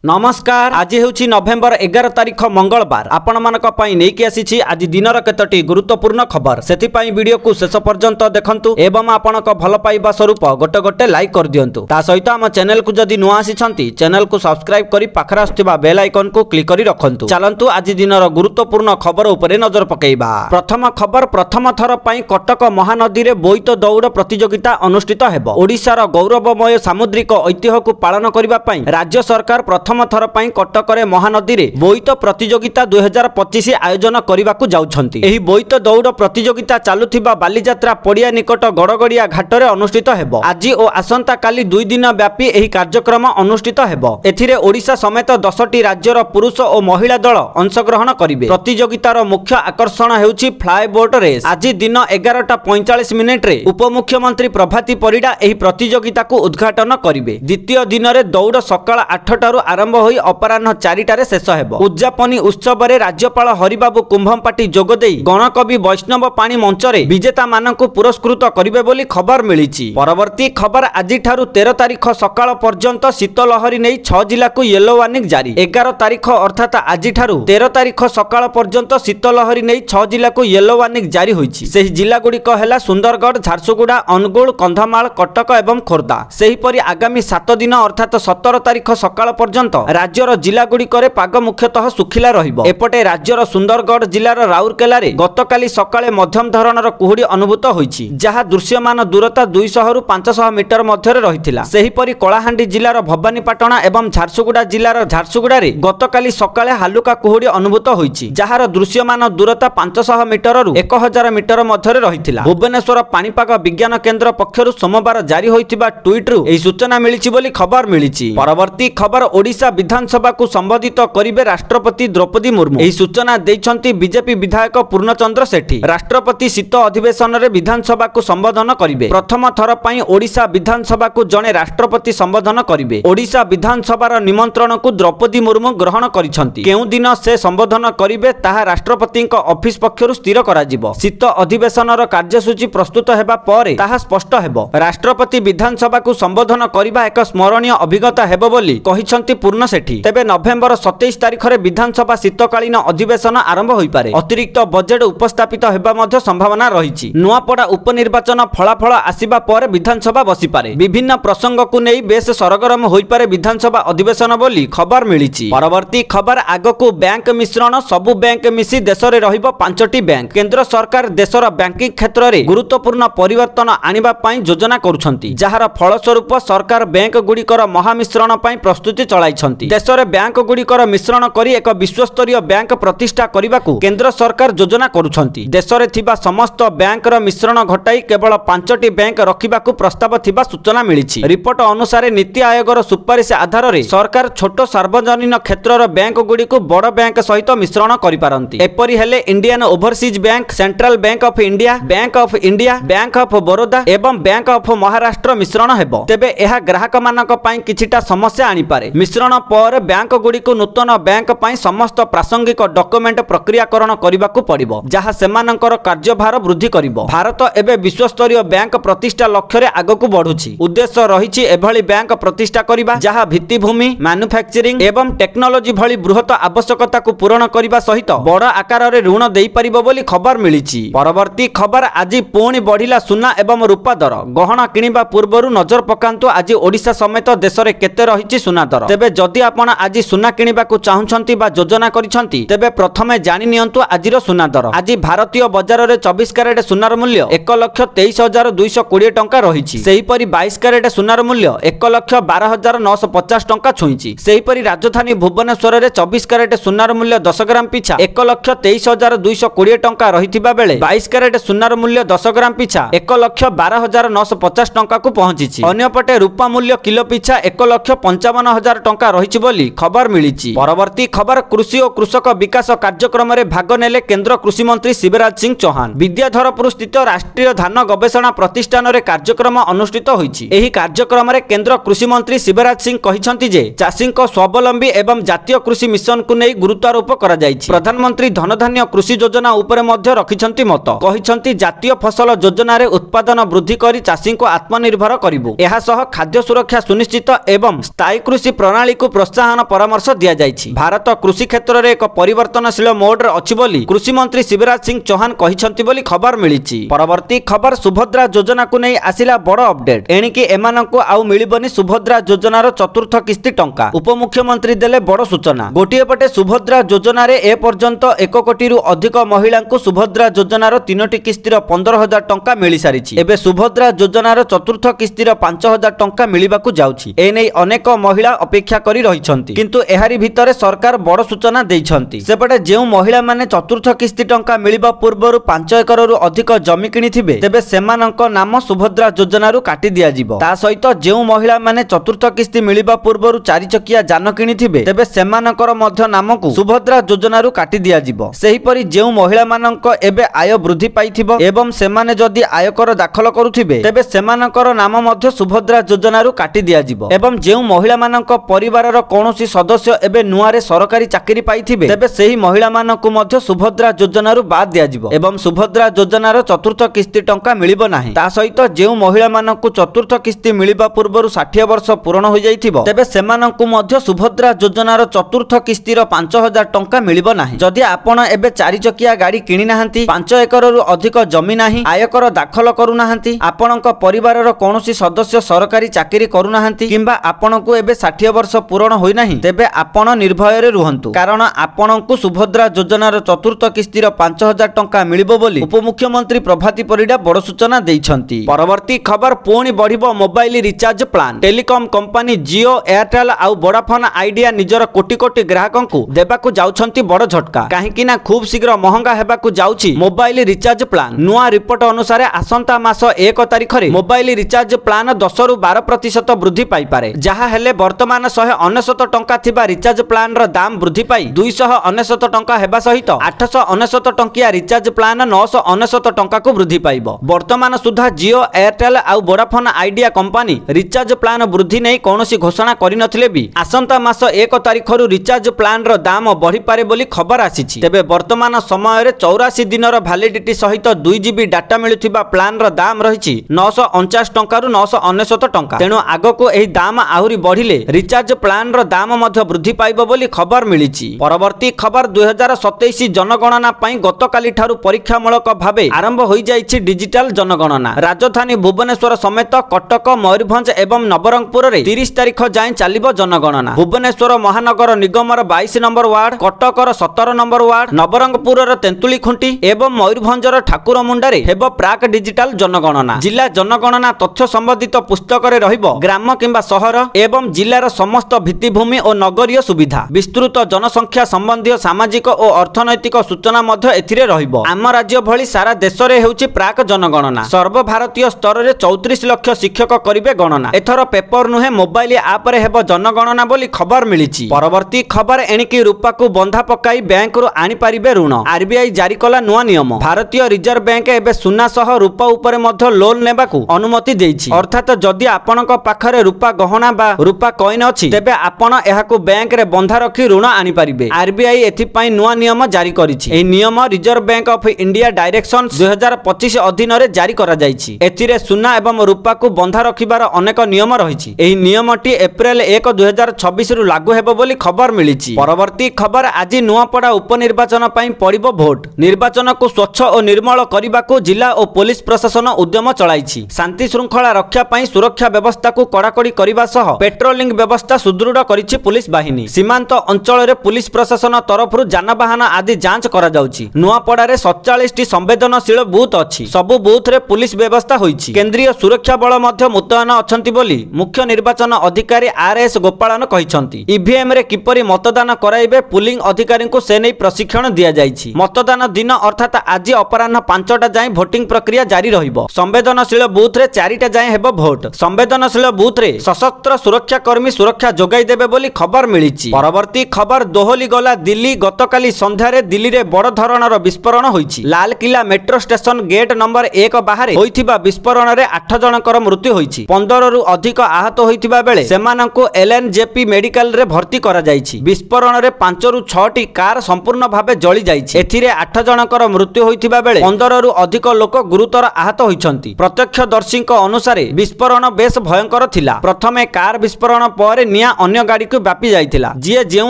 नमस्कार। आज हेउछि नवेम्बर 11 तारिख मंगलवार। आपण मानक पई नेकी आसीछि आज दिनर केतोटी गुरुत्वपूर्ण खबर। सेति पई वीडियो को शेष पर्यंत देखंतु एवं आपणक भल पाइबा स्वरूप गोटे गोटे लाइक कर दियंतु। ता सहित हम चैनल को जदि नुआ आसीछंती चैनल को सब्सक्राइब करी पाखरा आस्थिबा बेल आइकन को क्लिक करी रखंतु। चलंतु आज दिनर गुरुत्वपूर्ण खबर उपरे नजर पकेइबा। प्रथम खबर, प्रथम थर पई कटक महानदी रे बोईत दौड़ प्रतियोगिता अनुष्ठित हेबो। ओडिशार गौरवमय सामुद्रिक ऐतिह्य को पालन करिबा पई राज्य सरकार प्रथम थर पई कटक रे महानदी रे बोईत प्रतियोगिता 2025 आयोजन करिबाकू जाउछंती। एही बोईत दौड़ प्रतियोगिता चालुथिबा बालीजात्रा पड़िया निकट गड़गड़िया घाट रे अनुष्ठित हेबो। आज और आसंता काली 2 दिन व्यापी एही कार्यक्रम अनुष्ठित हेबो। एथिरे ओडिशा समेत 10टी राज्यर पुरुष और महिला दल अंशग्रहण करिवे। प्रतियोगितार मुख्य आकर्षण हेउछि फ्लाई बोट रेस। आज दिन 11:45 रे उपमुख्यमंत्री प्रभाती परिडा एही प्रतियोगिता को उद्घाटन करिवे। द्वितीय दिन रे दौड़ सकाळ 8टारु आरंभ होई अपराह्न 4टारे शेष हेबो। उद्यापनी उत्सव रे राज्यपाल हरिबाबू कुंभमपाटी जोगदेई गणकवि वैष्णव पाणी मंच रे विजेता मानकु पुरस्कृत करिवे बोली खबर मिलिछि। परवर्ती खबर, आज ठारु 13 तारिख सकाळ पर्यंत शीतलहरी नै 6 जिला को येलो वार्निंग जारी। 11 तारिख अर्थात आज ठारु 13 तारिख सकाळ पर्यंत शीतलहरी नै 6 जिला को येलो वार्निंग जारी होईछि। सेही जिला गुड़िक हैला सुंदरगढ़, झारसुगुड़ा, अनुगुल, कंधमाल, कटक एवं खोर्धा। सेही परि आगामी 7 दिन अर्थात 17 तारिख सकाळ पर्यंत राज्यर जिला गुड़िकरे पाग मुख्यतः सुखिला रहिबो। एपटे राज्यर सुंदरगढ़ जिलार राउरकेला रे गतकाली सकाळे मध्यम धरणर कुहुडी अनुभूत होईछि, जहा दृश्यमान दूरता 200 रु 500 मीटर मध्यरे रहिथिला। सेही परि कलाहांडी जिलार भवानीपाटना एवं झारसुगुड़ा जिलार झारसुगुड़ा रे गतकाली सकाळे हालुका कुहुडी अनुभूत होईछि, जहार दृश्यमान दूरता 500 मीटर रु 1000 मीटर मध्यरे रहिथिला। भुवनेश्वर पाणीपाग विज्ञान केंद्र पक्षरु सोमवार जारी होइथिबा ट्वीट रु एही सूचना मिलिछि बोली खबर मिलिछि। परवर्ती खबर, ओडिशा विधानसभा को संबोधित करिवे राष्ट्रपति द्रौपदी मुर्मू। एही सूचना दैछंती बीजेपी विधायक पूर्णचंद्र सेठी। राष्ट्रपति शीत अधिवेशन रे विधानसभा को संबोधन करिवे। प्रथम थर पई ओडिशा विधानसभा को जणे राष्ट्रपति संबोधन करिवे। ओडिशा विधानसभार निमंत्रण को द्रौपदी मुर्मू ग्रहण करिसंती। केउ दिन से संबोधन करिवे ताहा राष्ट्रपति ऑफिस पक्षरु स्थिर कराजिबो। शीत अधिवेशन कार्यसूची प्रस्तुत हेबा परे ताहा स्पष्ट हेबो। राष्ट्रपति विधानसभा को संबोधन करिबा एक स्मरणीय अभिज्ञता हेबो बोली कहिसंती पूर्ण सेठी। तेबे नवेम्बर 27 तारिख रे विधानसभा शीतकालीन अधिवेशन आरंभ होई पारे। अतिरिक्त बजेट उपस्थापित हेबा मध्य संभावना रहिछि। नुआपड़ा उपनिर्वाचन फलाफल आसीबा पर विधानसभा बसी पारे। विभिन्न प्रसंग को नै बेस सरगरम होई पारे विधानसभा अधिवेशन बोली खबर मिलिछि। परवर्ती खबर, आगको बैंक मिश्रण सबु बैंक मिसी देश रे रहिबो 5टी बैंक। केंद्र सरकार देशर बैंकिंग क्षेत्र रे गुरुत्वपूर्ण परिवर्तन आनिबा पई योजना करूछंती, जहार फलस्वरूप सरकार बैंक गुड़िकर महामिश्रण पई प्रस्तुति चलाइछंती। देश रे बैंक गुड़िकर मिश्रण करी एक विश्वस्तरीय बैंक प्रतिष्ठा करिबाकू केंद्र सरकार योजना करूछंती। देश रे थिबा समस्त बैंक र मिश्रण घटाई केवल 5टी बैंक रखिबाकू प्रस्ताव थिबा सूचना मिलिछि। रिपोर्ट अनुसार नीति आयोगर सुपारिश आधार रे सरकार छोट सार्वजनिक क्षेत्रर बैंक गुड़िकू बड़ बैंक सहित मिश्रण करि पारंती। एपरि हेले Indian overseas bank, central bank of India, bank of Baroda एवं बैंक ऑफ महाराष्ट्र मिश्रण हेबो। तेबे एहा ग्राहक मानक पई किछिटा समस्या आनी पारे। मिश्रण पर बैंक गुड़िक नूतन बैंक पई समस्त प्रासंगिक डॉक्यूमेंट प्रक्रियाकरण करिबाकू पड़िबो, जहा सेमानकर कार्यभार वृद्धि करिबो। भारत एबे विश्वस्तरीय बैंक प्रतिष्ठा लक्ष्य रे आगकू बढ़ुछि। उद्देश्य रहिछि एभली बैंक प्रतिष्ठा करिबा जहा भित्तिभूमि, मैन्युफैक्चरिंग एवं टेक्नोलॉजी भली बृहत आवश्यकता को पूरण करिबा सहित बड़ आकार रे ऋण देई परिबो बोली खबर मिलिछि। परवर्ती खबर, आज पुणी बढ़िला सुना एवं रूपा दर। गहना किनिबा पूर्वरु नजर पकांतु आज ओडिशा समेत देश रे केते रहिछि सुना दर। तेबे जदि आपण आज सुना किनिबा को चाहुछंती बा योजना करिसंती तेबे प्रथमे जानि नियंतु आजिर सुना दर। आज भारतीय बाजार रे 24 कैरेट सुनार मूल्य 1,23,220 टंका रहिछि। सेही परि 22 कैरेट सुनार मूल्य 1,12,950 टंका छुइछि। सेही परि राजधानी भुवनेश्वर रे 24 कैरेट सुनार मूल्य 10 ग्राम पिछा 1,23,220 टंका रहिथिबा बेले 22 कैरेट सुनार मूल्य 10 ग्राम पिछा 1,12,950 टंका को पहुंचिछि। अन्यपटे रूपा मूल्य किलो पिछा 1,55,000 टंका रहिछि बोली खबर मिलिछि। परवर्ती खबर, कृषि और कृषक विकास कार्यक्रम रे भाग नेले केंद्र कृषि मंत्री शिवराज सिंह चौहान। विद्याधरपुर स्थित राष्ट्रीय धान गवेषणा प्रतिष्ठान रे कार्यक्रम अनुष्ठित होईछि। एही कार्यक्रम रे केंद्र कृषि मंत्री शिवराज सिंह कहिसंती जे चाषी स्वावलंबी एवं जातीय कृषि मिशन को नै गुरुत्वारोप करा जायछि। प्रधानमंत्री धनधान्य कृषि योजना उपरे मध्य रखिसंती मत। कहिसंती जातीय फसल योजना रे उत्पादन वृद्धि करी चाषी को आत्मनिर्भर करिबु। एहा सह खाद्य सुरक्षा सुनिश्चित एवं स्थायी कृषि प्रणाली प्रणाली को प्रोत्साहन परामर्श दिया जायछि। भारत कृषि क्षेत्र में एक परिवर्तनशील मोड रे अछि बोली कृषि मंत्री शिवराज सिंह चौहान कहिसंती बोली खबर मिलिछि। परवर्ती खबर सुभद्रा योजना को नहीं आसिला बड़ अपडेट। एणिकी एमानंकु आउ मिलिबनी सुभद्रा योजनार चतुर्थ किस्ती टंका। उपमुख्यमंत्री देले बड़ सूचना। गोटिए पटे सुभद्रा योजना रे ए पर्यंत 1 कोटी रु अधिक महिला सुभद्रा योजनार 3टी किस्तीर 15,000 टंका मिली सारिछि। एबे सुभद्रा योजनार चतुर्थ किस्तीर 5,000 टंका मिलिबाकु जाउछि। एनै अनेक महिला अपेक्षा करी रहिछंती, किंतु एहारी भितरे सरकार बड़ सूचना दैछंती। सेपटे जेउ महिला माने चतुर्थ किस्ती टंका मिलिबा पूर्वरु 5 एकर रु अधिक जमी किनिथिबे तेबे सेमानंक नाम सुभद्रा योजनारु काटी दिया जिवो। ता सहित जेउ महिला माने चतुर्थ किस्ती मिलिबा पूर्वरु 4 चकिया जान किनिथिबे तेबे सेमानकर मध्य नामकु सुभद्रा योजनारु काटी दिया जिवो। सेही परि जेउ महिला मानंक एबे आय वृद्धि पाइथिबो एवं सेमाने जदि आयकर दाखल करुथिबे तेबे सेमानकर नाम मध्य सुभद्रा योजनारु काटी दिया जिवो। एवं जेउ महिला मानंक परिवारर कोनोसी सदस्य एबे नुआरे सरकारी चाकरी पाइथिबे तेबे सेही महिला मानंकु मध्य सुभद्रा योजनारु बाद दिया जिवो एवं सुभद्रा योजनार चतुर्थ किस्ती टंका मिलिबो नाही। ता सहित जेउ महिला मानंकु चतुर्थ किस्ती मिलिबा पूर्वरु 60 वर्ष पूर्ण हो जाइथिबो तेबे सेमानंकु मध्य सुभद्रा योजनार चतुर्थ किस्तीर 5,000 टंका मिलिबो नाही। जदि आपण एबे 4 चकिया गाड़ी किनि नाहंती, 5 एकर रु अधिक जमी नाही, आयकर दाखल करू नाहंती, आपणक परिवारर कोनोसी सदस्य सरकारी चाकरी करू नाहंती किंबा आपणकु एबे 60 वर्ष पूर्ण होई नाही तेबे आपण निर्भय रे रुहंतु, कारण आपणकु सुभद्रा योजनार चतुर्थ किस्तीर 5,000 टंका मिलिबो बोली उपमुख्यमंत्री प्रभाती परिडा बड़ सूचना दैछंती। परवर्ती खबर पुणी बढ़िबो mobile recharge plan. Telecom company Jio, Airtel आउ वोडाफोन आइडिया निजर कोटी कोटी ग्राहकंकु देबाकु जाउछंती बड़ झटका। काहेकि ना खूब शीघ्र महंगा हेबाकु जाउछि मोबाइल रिचार्ज प्लान। नुआ रिपोर्ट अनुसार आसंता मास 1 तारिख रे मोबाइल रिचार्ज प्लान 10 रु 12% वृद्धि पाई पारे, जहा हेले वर्तमान 199 टंका थिबा रिचार्ज प्लान रो दाम वृद्धि पाई 299 टंका हेबा सहित 899 टंकिया रिचार्ज प्लान 999 टंका को वृद्धि पाइबो। वर्तमान सुधा जियो, एयरटेल आउ Vodafone idea company recharge plan वृद्धि नै कोनोसी घोषणा करि नथिले भी आसंता मास 1 तारिख रु रिचार्ज प्लान रो दाम बढ़ी पारे बोली खबर आसीछि। तेबे वर्तमान समय रे 84 दिनर वैलिडिटी सहित 2 GB डाटा मिलुथिबा प्लान रो दाम रहिछि 949 टंका रु 999 टंका। तेणु आगको एही दाम आहुरी बढ़िले रिचार्ज प्लान रो दाम मध्य वृद्धि पाइबो बोली खबर मिलिछि। परवर्ती खबर 2027 जनगणना पई गतकाली ठारु परीक्षामूलक भाबे आरंभ होई जाइछि डिजिटल जनगणना। राजधानी भुवनेश्वर समेत कटक, मयूरभंज एवं नवरंगपुर रे 30 तारिख जाए चलिबो जनगणना। भुवनेश्वर महानगर निगमर 22 नंबर वार्ड, कटकर 17 नंबर वार्ड, नवरंगपुर तेंतुली खुंटी एवं मयूरभंजर ठाकुरमुंडा रे हेबो प्राक डिजिटल जनगणना। जिला जनगणना तथ्य संबंधित पुस्तक रे रहिबो ग्राम किंबा शहर एवं जिलार समस्त भित्तिभूमि और नगरीय सुविधा, विस्तृत जनसंख्या संबंधी सामाजिक और अर्थनैतिक सूचना मध्य एथिरे रहिबो। आम राज्य भली सारा देश रे हेउछि प्राक जनगणना। सर्वभारतीय स्तर रे 34 लाख शिक्षक करिवे गणना। एथर पेपर नुहे मोबाइल ऐप रे हेबो जनगणना बोली खबर मिलिछि। परवर्ती खबर एणिकी रूपा को बंधा पकाई बैंक रु आनी पारिबे ऋण। आरबीआई जारी कला नुआ नियम। भारतीय रिजर्व बैंक एबे सुना सह रूपा उपरे मध्य लोन नेबाकू अनुमति देइछि। अर्थात जदि आपणक पाखरे रूपा गहना बा रूपा कॉइन अछि तेबे आपण एहाकू बैंक रे बंधा रखी ऋण आनी पारिबे। आरबीआई एथि पई नुआ नियम जारी करिछि। एही नियम reserve bank of India direction 2025 अधीन रे जारी करा जाइछि। एथिरे सुना एवं रूपा को बंधा रखिबार अनेक नियम रहिछि। एही नियमटी एप्रिल 1 2026 रु लागू हेबो बोली खबर मिलिछि। परवर्ती खबर आज नुआपड़ा उपनिर्वाचन पई पड़िबो भोट। निर्वाचन को स्वच्छ और निर्मल करबाकू जिला और पुलिस प्रशासन उद्यम चलाइछि। शांति श्रृंखला रक्षा पई सुरक्षा व्यवस्था को कड़ाकड़ी करबा सह पेट्रोलिंग व्यवस्था सुदृढ़ करिछि पुलिस बाहिनी। सीमांत अंचल रे पुलिस प्रशासन तरफरु जानबाहन आदि जांच करा जाउछि। नुआपड़ा रे 47 टी संवेदनशील बूथ अछि। सबु बूथ रे पुलिस व्यवस्था होइछि। केंद्रीय सुरक्षा बल मध्य मुतयन अछंती बोली मुख्य निर्वाचन अधिकारी आरएस गोपालन कहिसंती। ईवीएम रे किपरि मतदान कराइबे पुलिंग अधिकारी को से नै प्रशिक्षण दिया जाइछि। मतदान दिन अर्थात आज अपराह्न 5टा जाए भोटिंग प्रक्रिया जारी रहिबो। संवेदनशील बूथ रे 4टा जाए हेबो भोट। संवेदनशील बूथ रे सशस्त्र सुरक्षा कर्मी सुरक्षा जोगाई देबे बोली खबर मिलिछि। परवर्ती खबर दोहली गला दिल्ली। गतकाली संध्या रे दिल्ली रे बड़ धरणर विस्फोरण होइछि। Lal Qila metro station gate number 1 बाहर होइथिबा विस्फोरण रे 8 जनकर मृत्यु होइछि। 15 रु अधिक आहत होइथिबा बेले सेमानंकु एलएनजेपी मेडिकल रे भर्ती करा जाइछि। विस्फोरण रे 5 रु 6 टी कार संपूर्ण भाबे जळी जाइछि। एथिरे 8 जनकर मृत्यु होइथिबा बेले 15 रु अधिक लोक गुरुतर आहत होइछंती। प्रत्यक्षदर्शीक अनुसार विस्फोरण बेस भयंकर थिला। प्रथमे कार विस्फोरण पर निया अन्य गाड़ी को व्यापी जाइथिला जिए जेउ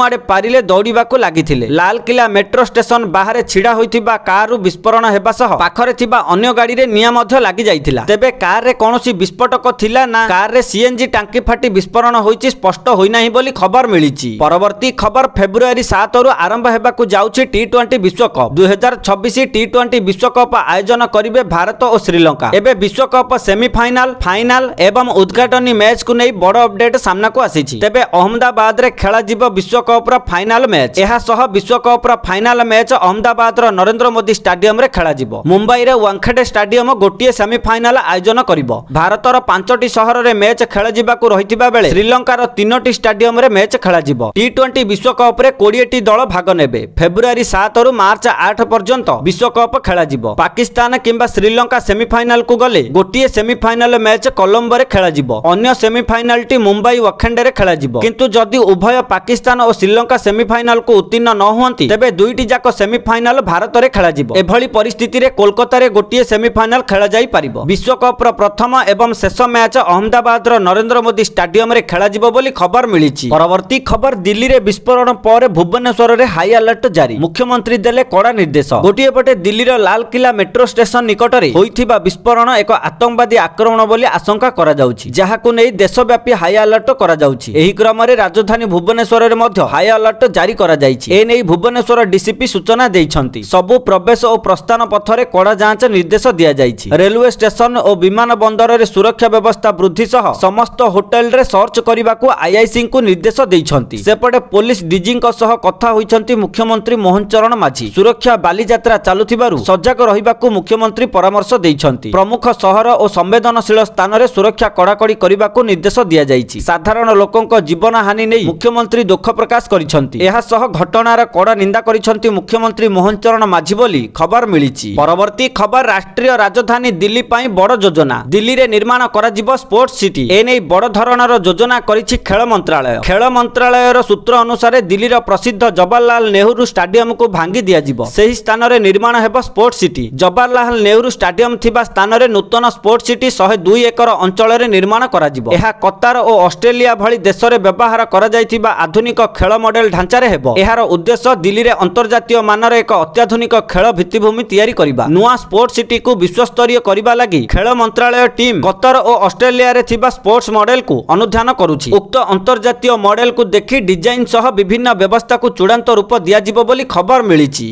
आड़े पारिले दौड़िबाकू लागिथिले। लालकिला मेट्रो स्टेशन बाहर छिड़ा होइथिबा कारु विस्फोरण हेबा सह पाखरे थिबा अन्य गाड़ी रे निया मध्य लागि जाइथिला। तेबे कार रे कोनोसी विस्फोटक थिला ना कार रे सीएनजी टांकी फाटी विस्फोरण होइछि स्पष्ट होई नाही बोली खबर मिलिछि। परवर्ती खबर फेब्रुआरी 7 रु आरंभ हेबाकू जाउछि टी20 विश्वकप। 2026 टी20 विश्वकप आयोजन करिवे भारत और श्रीलंका। एबे विश्वकप सेमीफाइनाल फाइनाल एवं उद्घाटनी मैच को नहीं बड़ अपडेट सामना को आसीछि। तेबे अहमदाबाद रे खेला जिवो विश्वकप रा फाइनाल मैच। एहा सह विश्वकप रा फाइनाल मैच अहमदाबाद रा नरेंद्र मोदी स्टेडियम रे खेला जिवो। मुंबई रे वानखेड़े स्टेडियम गोटिए सेमीफाइनाल आयोजन करिवो। भारत रा 5टी शहर रे मैच खेला जिबाकू रहितिबा बेले श्रीलंका रा 3टी स्टेडियम रे मैच खेला जिवो। टी20 विश्वकप रे 20टी दल भाग नेबे। फेब्रुआरी 7 रु मार्च 8 पर्यंत विश्वकप खेला जिवो। पाकिस्तान किंबा श्रीलंका सेमीफाइनाल को गले गोटिए सेमीफाइनाल मैच कोलंबो रे खेला जिवो। अन्य सेमीफाइनाल टी मुंबई वाखेंडे रे खेला जिवो। किंतु जदि उभय पाकिस्तान और श्रीलंका सेमीफाइनाल को उत्तीर्ण न हुअंती तेबे दुईटी जाक सेमीफाइनाल भारत रे खेला जिवो। एभली परिस्थिति रे कोलकाता रे गोटिए सेमीफाइनाल खेला जाई परिबो। विश्वकप रो प्रथम एवं शेष मैच अहमदाबाद रो नरेंद्र मोदी स्टेडियम रे खेला जिवो बोली खबर मिलिछि। परवर्ती खबर दिल्ली रे विस्फोरण पर भुवनेश्वर रे हाई अलर्ट जारी। मुख्यमंत्री देले कड़ा निर्देश। गोटिए पटे दिल्ली रो लालकिला मेट्रो स्टेशन निकट रे होइथिबा विस्फोरण एक आतंकवादी आक्रमण बोली आशंका करा जाउछि जहाकू नै देशव्यापी हाई अलर्ट करा जाउछि। एही क्रम रे राजधानी भुवनेश्वर रे मध्य हाई अलर्ट जारी करा जाइछि। ए नै भुवनेश्वर डीसीपी सूचना दैछन्ति। सबु प्रवेश और प्रस्थान पथ रे कड़ा जांच निर्देश दिया जाइछि। रेलवे स्टेशन और विमान बंदर रे सुरक्षा व्यवस्था वृद्धि सह समस्त होटल रे सर्च करिबाकू आईआईसी को निर्देश दैछन्ति। सेपटे पुलिस डीजी सह कथा होइछन्ति मुख्यमंत्री मोहन चरण माझी। सुरक्षा बालीयात्रा चालुथिबारु सजग रहिबाकू मुख्यमंत्री परामर्श दैछन्ति। प्रमुख शहर और संवेदनशील स्थान रे सुरक्षा कड़ाकड़ी करबाकू निर्देश दिया जाइछि। साधारण लोकंक जीवन हानि नै मुख्यमंत्री दुख प्रकाश करिछन्ति। एहा सह घटनार कड़ा निंदा करिछन्ति मुख्यमंत्री मोहन चरण माझी बोली खबर मिलिछि। परवर्ती खबर राष्ट्रीय राजधानी दिल्ली पई बड़ योजना। दिल्ली रे निर्माण करा जिवो स्पोर्ट्स सिटी। ए नै बड़ धरणर योजना करिछि खेल मंत्रालय। खेल मंत्रालयर सूत्र अनुसार दिल्ली रो प्रसिद्ध जवाहरलाल नेहरू स्टेडियम को भांगी दिया जिवो। सेही स्थान रे निर्माण हेबो sports city. Jawaharlal Nehru stadium थिबा स्थान रे नूतन स्पोर्ट्स सिटी 102 एकर अंचल रे निर्माण करा जिवो। एहा कतार और ऑस्ट्रेलिया भली देश रे व्यवहार करा जायथिबा आधुनिक खेल मॉडल ढांचा रे हेबो। एहार उद्देश्य दिल्ली रे अंतर्जातीय मानर एक अत्याधुनिक खेल भित्तिभूमि तैयारी करिबा। नुआ स्पोर्ट्स सिटी को विश्वस्तरीय करिबा लागि खेल मंत्रालय टीम कतार और ऑस्ट्रेलिया रे थिबा स्पोर्ट्स मॉडल को अनुध्यान करूछि। उक्त अंतर्जातीय मॉडल को देखि डिजाइन सह विभिन्न व्यवस्था को चूड़ांत रूप दिया जिवो बोली खबर मिलिछि।